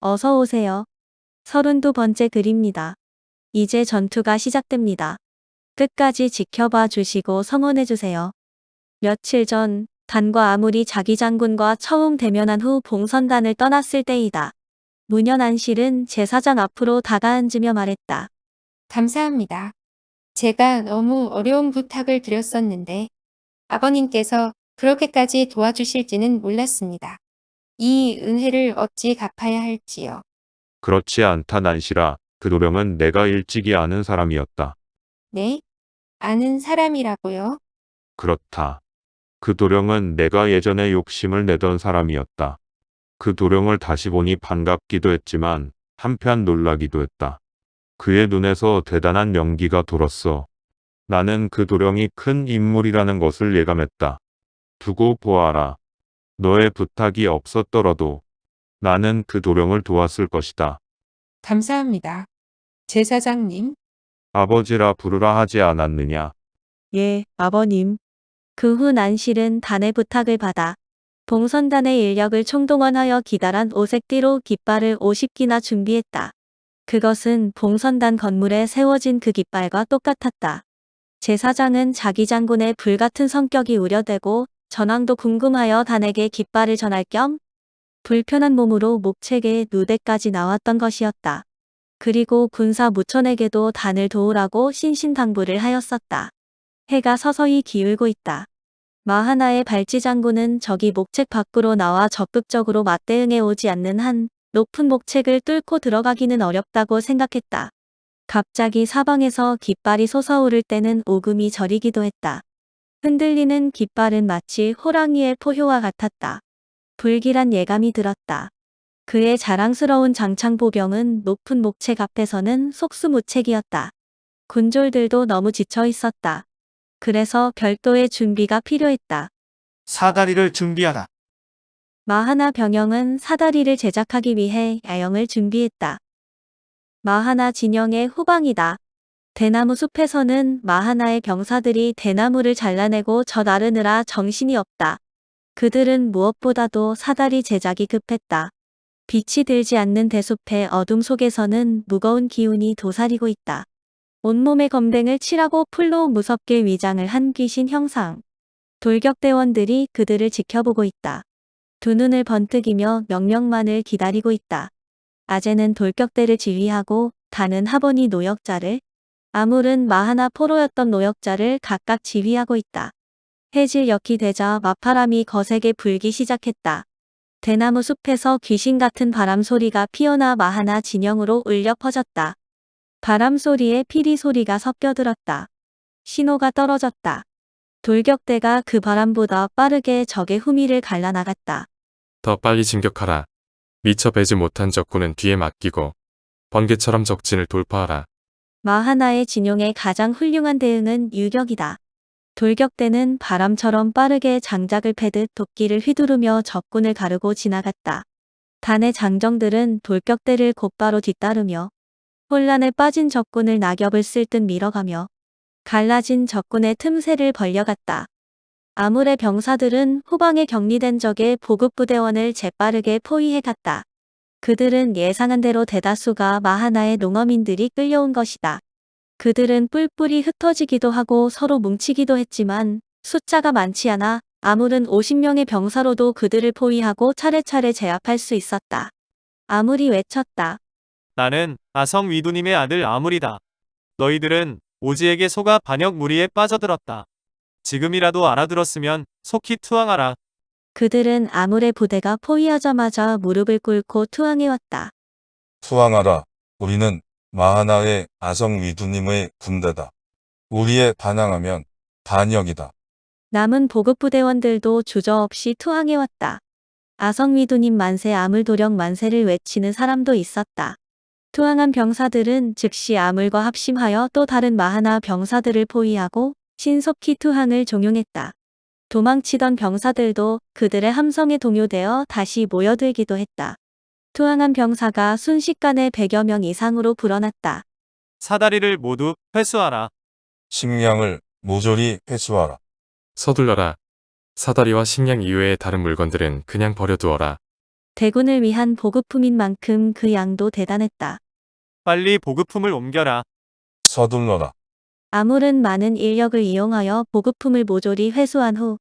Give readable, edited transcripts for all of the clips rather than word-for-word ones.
어서 오세요. 32번째 글입니다. 이제 전투가 시작됩니다. 끝까지 지켜봐 주시고 성원해 주세요. 며칠 전 단과 아무리 자기 장군과 처음 대면한 후 봉선단을 떠났을 때이다. 문현안실은 제사장 앞으로 다가앉으며 말했다. 감사합니다. 제가 너무 어려운 부탁을 드렸었는데 아버님께서 그렇게까지 도와주실지는 몰랐습니다. 이 은혜를 어찌 갚아야 할지요. 그렇지 않다 난실아. 그 도령은 내가 일찍이 아는 사람이었다. 네? 아는 사람이라고요? 그렇다. 그 도령은 내가 예전에 욕심을 내던 사람이었다. 그 도령을 다시 보니 반갑기도 했지만 한편 놀라기도 했다. 그의 눈에서 대단한 연기가 돌았어. 나는 그 도령이 큰 인물이라는 것을 예감했다. 두고 보아라. 너의 부탁이 없었더라도 나는 그 도령을 도왔을 것이다. 감사합니다. 제사장님, 아버지라 부르라 하지 않았느냐. 예, 아버님. 그 후 난실은 단의 부탁을 받아 봉선단의 인력을 총동원하여 기다란 오색띠로 깃발을 50기나 준비했다. 그것은 봉선단 건물에 세워진 그 깃발과 똑같았다. 제사장은 자기 장군의 불같은 성격이 우려되고 전황도 궁금하여 단에게 깃발을 전할 겸 불편한 몸으로 목책에 누대까지 나왔던 것이었다. 그리고 군사 무천에게도 단을 도우라고 신신당부를 하였었다. 해가 서서히 기울고 있다. 마하나의 발지 장군은 저기 목책 밖으로 나와 적극적으로 맞대응해 오지 않는 한 높은 목책을 뚫고 들어가기는 어렵다고 생각했다. 갑자기 사방에서 깃발이 솟아오를 때는 오금이 저리기도 했다. 흔들리는 깃발은 마치 호랑이의 포효와 같았다. 불길한 예감이 들었다. 그의 자랑스러운 장창보병은 높은 목책 앞에서는 속수무책이었다. 군졸들도 너무 지쳐 있었다. 그래서 별도의 준비가 필요했다. 사다리를 준비하라. 마하나 병영은 사다리를 제작하기 위해 야영을 준비했다. 마하나 진영의 후방이다. 대나무 숲에서는 마하나의 병사들이 대나무를 잘라내고 저 나르느라 정신이 없다. 그들은 무엇보다도 사다리 제작이 급했다. 빛이 들지 않는 대숲의 어둠 속에서는 무거운 기운이 도사리고 있다. 온몸에 검댕을 칠하고 풀로 무섭게 위장을 한 귀신 형상. 돌격대원들이 그들을 지켜보고 있다. 두 눈을 번뜩이며 명령만을 기다리고 있다. 아재는 돌격대를 지휘하고 단은 하버니 노역자를, 아물은 마하나 포로였던 노역자를 각각 지휘하고 있다. 해질녘이 되자 맞바람이 거세게 불기 시작했다. 대나무 숲에서 귀신 같은 바람 소리가 피어나 마하나 진영으로 울려 퍼졌다. 바람 소리에 피리 소리가 섞여들었다. 신호가 떨어졌다. 돌격대가 그 바람보다 빠르게 적의 후미를 갈라나갔다. 더 빨리 진격하라. 미처 배지 못한 적군은 뒤에 맡기고 번개처럼 적진을 돌파하라. 마하나의 진용의 가장 훌륭한 대응은 유격이다. 돌격대는 바람처럼 빠르게 장작을 패듯 도끼를 휘두르며 적군을 가르고 지나갔다. 단의 장정들은 돌격대를 곧바로 뒤따르며 혼란에 빠진 적군을 낙엽을 쓸 듯 밀어가며 갈라진 적군의 틈새를 벌려갔다. 아물의 병사들은 후방에 격리된 적의 보급부대원을 재빠르게 포위해갔다. 그들은 예상한 대로 대다수가 마하나의 농어민들이 끌려온 것이다. 그들은 뿔뿔이 흩어지기도 하고 서로 뭉치기도 했지만 숫자가 많지 않아 아물은 50명의 병사로도 그들을 포위하고 차례차례 제압할 수 있었다. 아물이 외쳤다. 나는 아성 위두님의 아들 아물이다. 너희들은 오지에게 속아 반역 무리에 빠져들었다. 지금이라도 알아들었으면 속히 투항하라. 그들은 아물의 부대가 포위하자마자 무릎을 꿇고 투항해왔다. 투항하라. 우리는 마하나의 아성 위두님의 군대다. 우리에 반항하면 반역이다. 남은 보급부대원들도 주저없이 투항해왔다. 아성위두님 만세 아물도령 만세를 외치는 사람도 있었다. 투항한 병사들은 즉시 아물과 합심하여 또 다른 마하나 병사들을 포위하고 신속히 투항을 종용했다. 도망치던 병사들도 그들의 함성에 동요되어 다시 모여들기도 했다. 투항한 병사가 순식간에 100여 명 이상으로 불어났다. 사다리를 모두 회수하라. 식량을 모조리 회수하라. 서둘러라. 사다리와 식량 이외의 다른 물건들은 그냥 버려두어라. 대군을 위한 보급품인 만큼 그 양도 대단했다. 빨리 보급품을 옮겨라. 서둘러라. 아물은 많은 인력을 이용하여 보급품을 모조리 회수한 후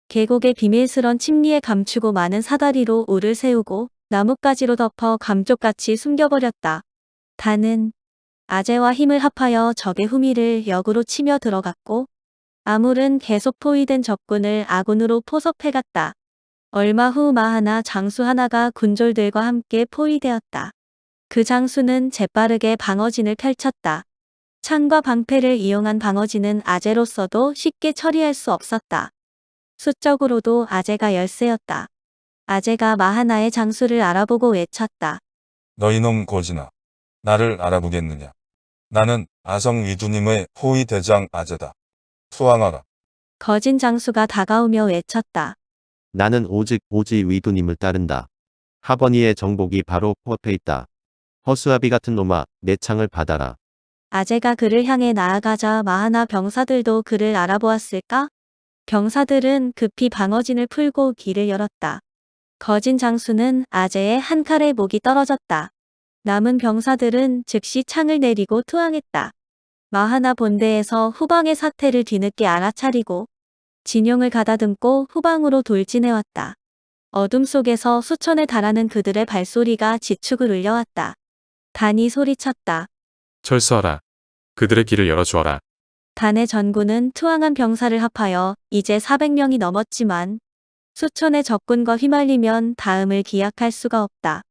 계곡의 비밀스런 침리에 감추고 많은 사다리로 울을 세우고 나뭇가지로 덮어 감쪽같이 숨겨버렸다. 단은 아재와 힘을 합하여 적의 후미를 역으로 치며 들어갔고 아물은 계속 포위된 적군을 아군으로 포섭해갔다. 얼마 후 마하나 장수 하나가 군졸들과 함께 포위되었다. 그 장수는 재빠르게 방어진을 펼쳤다. 창과 방패를 이용한 방어진은 아재로서도 쉽게 처리할 수 없었다. 수적으로도 아재가 열세였다. 아재가 마하나의 장수를 알아보고 외쳤다. 너희놈 고진아. 나를 알아보겠느냐. 나는 아성 위두님의 호위 대장 아재다. 수왕하라. 거진 장수가 다가오며 외쳤다. 나는 오직 오지 위두님을 따른다. 하버니의 정복이 바로 코앞에 있다. 허수아비 같은 놈아, 내 창을 받아라. 아재가 그를 향해 나아가자 마하나 병사들도 그를 알아보았을까? 병사들은 급히 방어진을 풀고 길을 열었다. 거진 장수는 아재의 한 칼에 목이 떨어졌다. 남은 병사들은 즉시 창을 내리고 투항했다. 마하나 본대에서 후방의 사태를 뒤늦게 알아차리고 진용을 가다듬고 후방으로 돌진해왔다. 어둠 속에서 수천에 달하는 그들의 발소리가 지축을 울려왔다. 단이 소리쳤다. 철수하라. 그들의 길을 열어주어라. 단의 전군은 투항한 병사를 합하여 이제 400명이 넘었지만 수천의 적군과 휘말리면 다음을 기약할 수가 없다.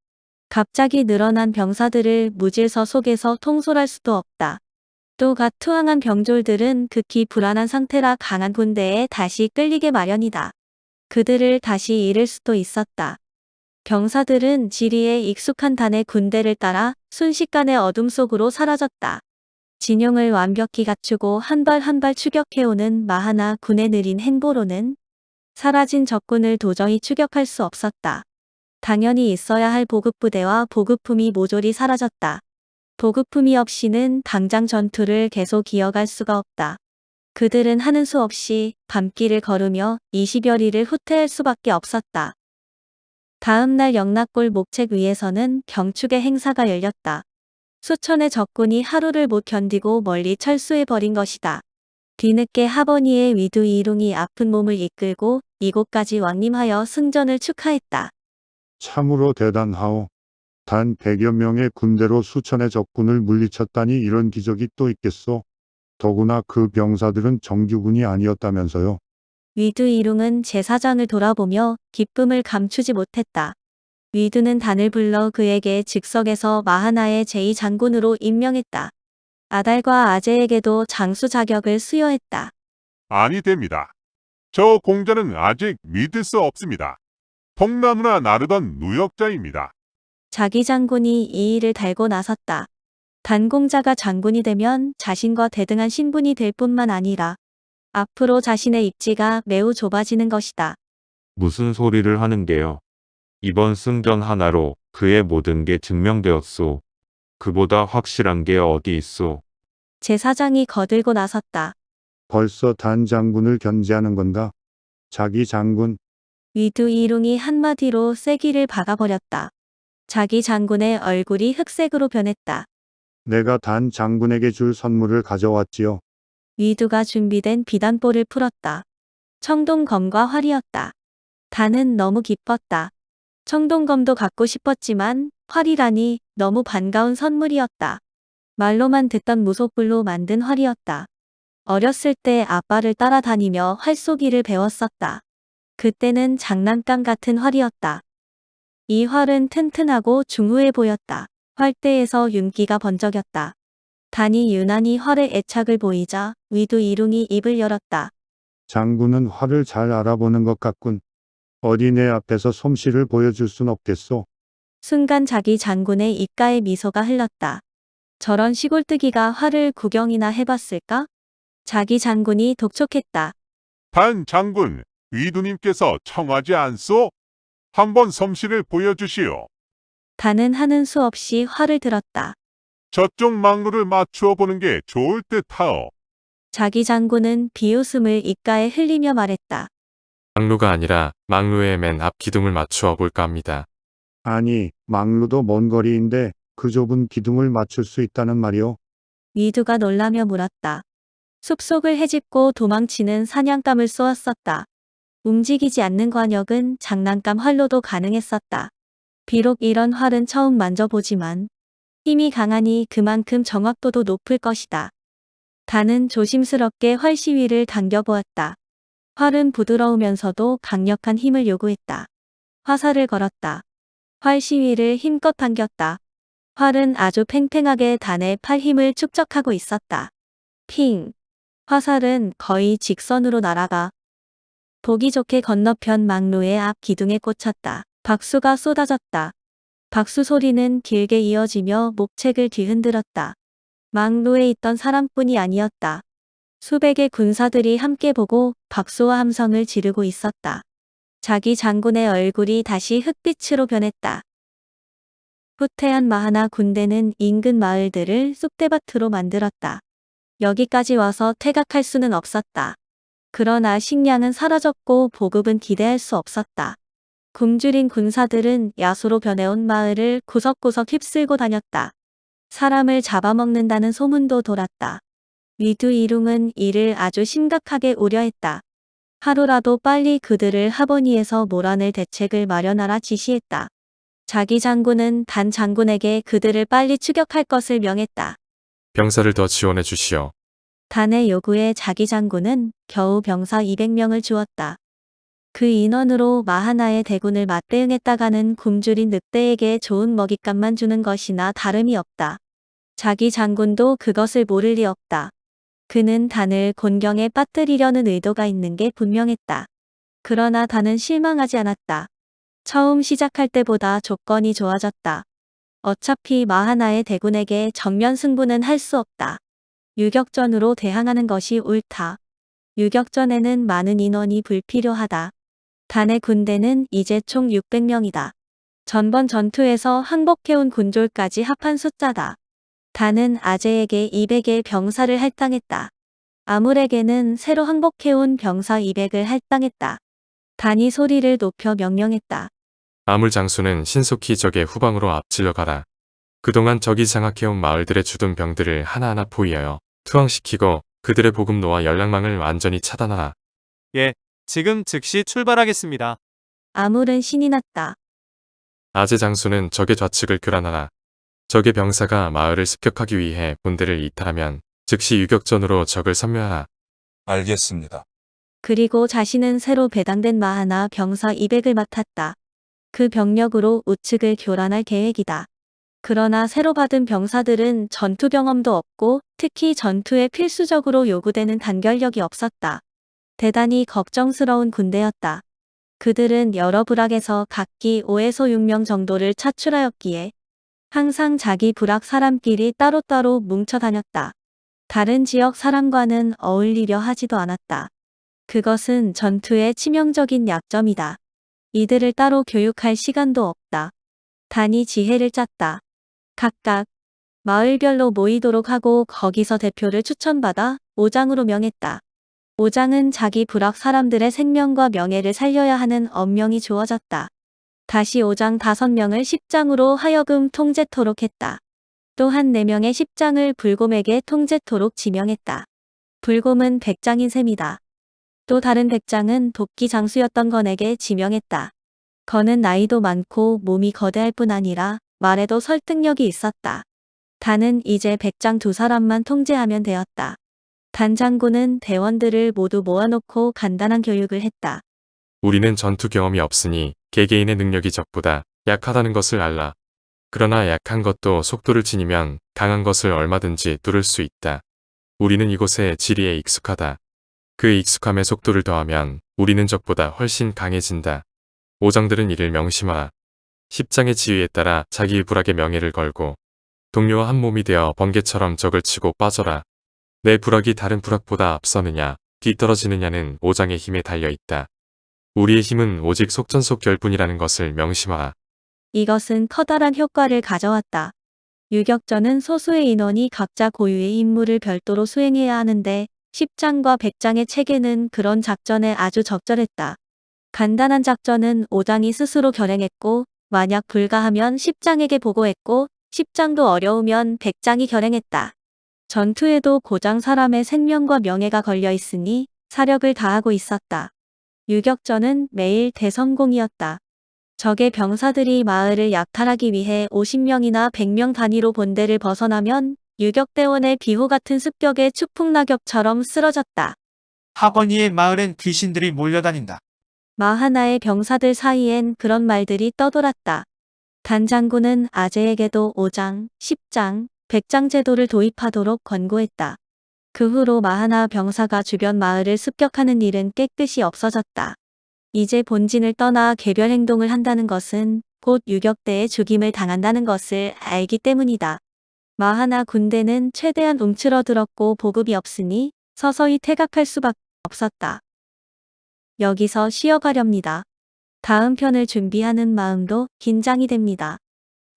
갑자기 늘어난 병사들을 무질서 속에서 통솔할 수도 없다. 또 갓 투항한 병졸들은 극히 불안한 상태라 강한 군대에 다시 끌리게 마련이다. 그들을 다시 잃을 수도 있었다. 병사들은 지리에 익숙한 단의 군대를 따라 순식간에 어둠 속으로 사라졌다. 진용을 완벽히 갖추고 한 발 한 발 추격해오는 마하나 군의 느린 행보로는 사라진 적군을 도저히 추격할 수 없었다. 당연히 있어야 할 보급부대와 보급품이 모조리 사라졌다. 보급품이 없이는 당장 전투를 계속 이어갈 수가 없다. 그들은 하는 수 없이 밤길을 걸으며 20여리를 후퇴할 수밖에 없었다. 다음 날 영락골 목책 위에서는 경축의 행사가 열렸다. 수천의 적군이 하루를 못 견디고 멀리 철수해버린 것이다. 뒤늦게 하버니의 위두 이룽이 아픈 몸을 이끌고 이곳까지 왕림하여 승전을 축하했다. 참으로 대단하오. 단 100여 명의 군대로 수천의 적군을 물리쳤다니 이런 기적이 또 있겠소. 더구나 그 병사들은 정규군이 아니었다면서요. 위두 이룽은 제사장을 돌아보며 기쁨을 감추지 못했다. 위두는 단을 불러 그에게 즉석에서 마하나의 제2장군으로 임명했다. 아달과 아재에게도 장수 자격을 수여했다. 아니 됩니다. 저 공자는 아직 믿을 수 없습니다. 통나무나 나르던 누역자입니다. 자기 장군이 이 일을 달고 나섰다. 단공자가 장군이 되면 자신과 대등한 신분이 될 뿐만 아니라 앞으로 자신의 입지가 매우 좁아지는 것이다. 무슨 소리를 하는 게요. 이번 승전 하나로 그의 모든 게 증명되었소. 그보다 확실한 게 어디 있소. 제사장이 거들고 나섰다. 벌써 단 장군을 견제하는 건가? 자기 장군, 위두 이룽이 한마디로 쐐기를 박아버렸다. 자기 장군의 얼굴이 흑색으로 변했다. 내가 단 장군에게 줄 선물을 가져왔지요. 위두가 준비된 비단볼을 풀었다. 청동검과 활이었다. 단은 너무 기뻤다. 청동검도 갖고 싶었지만 활이라니 너무 반가운 선물이었다. 말로만 듣던 무속불로 만든 활이었다. 어렸을 때 아빠를 따라다니며 활쏘기를 배웠었다. 그때는 장난감 같은 활이었다. 이 활은 튼튼하고 중후해 보였다. 활대에서 윤기가 번쩍였다. 단이 유난히 활의 애착을 보이자 위두 이룽이 입을 열었다. 장군은 활을 잘 알아보는 것 같군. 어디 내 앞에서 솜씨를 보여줄 순 없겠소. 순간 자기 장군의 입가에 미소가 흘렀다. 저런 시골뜨기가 활을 구경이나 해봤을까? 자기 장군이 독촉했다. 단 장군, 위두님께서 청하지 않소? 한번 솜씨를 보여주시오. 단은 하는 수 없이 활을 들었다. 저쪽 망루를 맞추어 보는 게 좋을 듯하오. 자기 장군은 비웃음을 입가에 흘리며 말했다. 망루가 아니라 망루의 맨 앞 기둥을 맞추어 볼까 합니다. 아니, 막루도 먼 거리인데 그 좁은 기둥을 맞출 수 있다는 말이오. 위두가 놀라며 물었다. 숲속을 헤집고 도망치는 사냥감을 쏘았었다. 움직이지 않는 관역은 장난감 활로도 가능했었다. 비록 이런 활은 처음 만져보지만 힘이 강하니 그만큼 정확도도 높을 것이다. 단은 조심스럽게 활 시위를 당겨보았다. 활은 부드러우면서도 강력한 힘을 요구했다. 화살을 걸었다. 활 시위를 힘껏 당겼다. 활은 아주 팽팽하게 단의 팔 힘을 축적하고 있었다. 핑! 화살은 거의 직선으로 날아가 보기 좋게 건너편 막루의 앞 기둥에 꽂혔다. 박수가 쏟아졌다. 박수 소리는 길게 이어지며 목책을 뒤흔들었다. 막루에 있던 사람뿐이 아니었다. 수백의 군사들이 함께 보고 박수와 함성을 지르고 있었다. 자기 장군의 얼굴이 다시 흑빛으로 변했다. 후퇴한 마하나 군대는 인근 마을들을 쑥대밭으로 만들었다. 여기까지 와서 퇴각할 수는 없었다. 그러나 식량은 사라졌고 보급은 기대할 수 없었다. 굶주린 군사들은 야수로 변해온 마을을 구석구석 휩쓸고 다녔다. 사람을 잡아먹는다는 소문도 돌았다. 위두 이룽은 이를 아주 심각하게 우려했다. 하루라도 빨리 그들을 하버니에서 몰아낼 대책을 마련하라 지시했다. 자기 장군은 단 장군에게 그들을 빨리 추격할 것을 명했다. 병사를 더 지원해 주시오. 단의 요구에 자기 장군은 겨우 병사 200명을 주었다. 그 인원으로 마하나의 대군을 맞대응했다가는 굶주린 늑대에게 좋은 먹잇감만 주는 것이나 다름이 없다. 자기 장군도 그것을 모를 리 없다. 그는 단을 곤경에 빠뜨리려는 의도가 있는 게 분명했다. 그러나 단은 실망하지 않았다. 처음 시작할 때보다 조건이 좋아졌다. 어차피 마하나의 대군에게 정면 승부는 할 수 없다. 유격전으로 대항하는 것이 옳다. 유격전에는 많은 인원이 불필요하다. 단의 군대는 이제 총 600명이다. 전번 전투에서 항복해온 군졸까지 합한 숫자다. 단은 아제에게 200의 병사를 할당했다. 아물에게는 새로 항복해온 병사 200을 할당했다. 단이 소리를 높여 명령했다. 아물 장수는 신속히 적의 후방으로 앞질러 가라. 그동안 적이 장악해온 마을들의 주둔 병들을 하나하나 포위하여 투항시키고 그들의 보급로와 연락망을 완전히 차단하라. 예, 지금 즉시 출발하겠습니다. 아물은 신이 났다. 아제 장수는 적의 좌측을 교란하라. 적의 병사가 마을을 습격하기 위해 본대를 이탈하면 즉시 유격전으로 적을 섬멸하라. 알겠습니다. 그리고 자신은 새로 배당된 마하나 병사 200을 맡았다. 그 병력으로 우측을 교란할 계획이다. 그러나 새로 받은 병사들은 전투 경험도 없고 특히 전투에 필수적으로 요구되는 단결력이 없었다. 대단히 걱정스러운 군대였다. 그들은 여러 부락에서 각기 5에서 6명 정도를 차출하였기에 항상 자기 부락 사람끼리 따로따로 뭉쳐 다녔다. 다른 지역 사람과는 어울리려 하지도 않았다. 그것은 전투의 치명적인 약점이다. 이들을 따로 교육할 시간도 없다. 단이 지혜를 짰다. 각각 마을별로 모이도록 하고 거기서 대표를 추천받아 오장으로 명했다. 오장은 자기 부락 사람들의 생명과 명예를 살려야 하는 엄명이 주어졌다. 다시 오장 5명을 10장으로 하여금 통제토록 했다. 또한 4명의 10장을 불곰에게 통제토록 지명했다. 불곰은 100장인 셈이다. 또 다른 100장은 도끼 장수였던 건에게 지명했다. 건은 나이도 많고 몸이 거대할 뿐 아니라 말에도 설득력이 있었다. 단은 이제 100장 2사람만 통제하면 되었다. 단 장군은 대원들을 모두 모아놓고 간단한 교육을 했다. 우리는 전투 경험이 없으니 개개인의 능력이 적보다 약하다는 것을 알라. 그러나 약한 것도 속도를 지니면 강한 것을 얼마든지 뚫을 수 있다. 우리는 이곳의 지리에 익숙하다. 그 익숙함에 속도를 더하면 우리는 적보다 훨씬 강해진다. 오장들은 이를 명심하라. 10장의 지휘에 따라 자기 부락의 명예를 걸고 동료와 한 몸이 되어 번개처럼 적을 치고 빠져라. 내 부락이 다른 부락보다 앞서느냐 뒤떨어지느냐는 오장의 힘에 달려있다. 우리의 힘은 오직 속전속결뿐이라는 것을 명심하라. 이것은 커다란 효과를 가져왔다. 유격전은 소수의 인원이 각자 고유의 임무를 별도로 수행해야 하는데 10장과 100장의 체계는 그런 작전에 아주 적절했다. 간단한 작전은 오장이 스스로 결행했고 만약 불가하면 10장에게 보고했고 10장도 어려우면 100장이 결행했다. 전투에도 고장 사람의 생명과 명예가 걸려 있으니 사력을 다하고 있었다. 유격전은 매일 대성공이었다. 적의 병사들이 마을을 약탈하기 위해 50명이나 100명 단위로 본대를 벗어나면 유격대원의 비호 같은 습격에 추풍낙엽처럼 쓰러졌다. 하버니의 마을엔 귀신들이 몰려다닌다. 마하나의 병사들 사이엔 그런 말들이 떠돌았다. 단장군은 아재에게도 5장, 10장, 100장 제도를 도입하도록 권고했다. 그 후로 마하나 병사가 주변 마을을 습격하는 일은 깨끗이 없어졌다. 이제 본진을 떠나 개별 행동을 한다는 것은 곧 유격대의 죽임을 당한다는 것을 알기 때문이다. 마하나 군대는 최대한 움츠러들었고 보급이 없으니 서서히 퇴각할 수밖에 없었다. 여기서 쉬어가렵니다. 다음 편을 준비하는 마음도 긴장이 됩니다.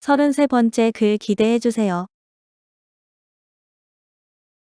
33번째 글 기대해주세요.